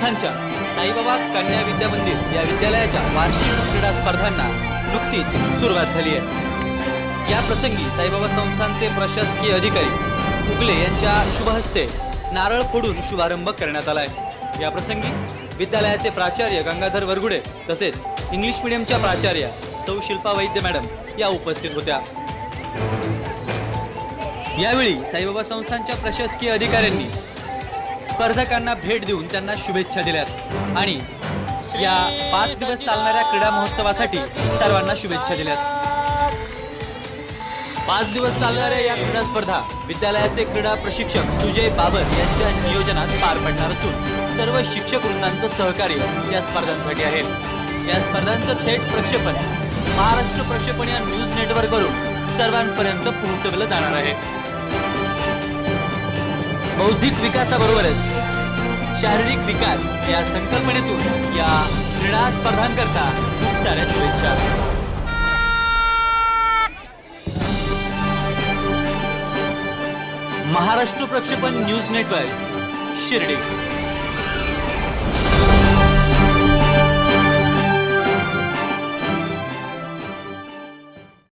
संस्थांच्या साईबाबा कन्या विद्या मंदिर या विद्यालयाच्या वार्षिक क्रीडा स्पर्धांना नुकतीच सुरुवात झाली आहे। या प्रसंगी साईबाबा संस्थांचे प्रशासकीय अधिकारी उगले यांच्या शुभ हस्ते नारळ फोडून शुभारंभ करण्यात आला आहे। या प्रसंगी विद्यालयाचे प्राचार्य गंगाधर वरगुडे तसेच इंग्लिश मीडियमच्या प्राचार्य सौ शिल्पा वैद्य मॅडम या उपस्थित होत्या। यावेळी साईबाबा संस्थांच्या प्रशासकीय अधिकाऱ्यांनी स्पर्धकांना भेट देऊन त्यांना शुभेच्छा दिल्यात आणि या 5 दिवस चालणाऱ्या क्रीडा महोत्सवासाठी सर्वांना शुभेच्छा दिल्यात। 5 दिवस चालणाऱ्या या क्रीडा स्पर्धा विद्यालयाचे क्रीडा प्रशिक्षक सुजय बाबर यांच्या नियोजनात पार पडणार असून सर्व शिक्षक वृंदांचं सहकार्य या स्पर्धांसाठी आहे। या स्पर्धांचं थेट प्रक्षेपण महाराष्ट्र प्रक्षेपण या न्यूज नेटवर्कवरून सर्वांपर्यंत पोहोचवलं जाणार आहे। बौद्धिक विकासाबरोबरच शारीरिक विकास या संकल्पनेतून या क्रीडा स्पर्धांकरता खूप साऱ्या शुभेच्छा। महाराष्ट्र प्रक्षेपण न्यूज नेटवर्क शिर्डी।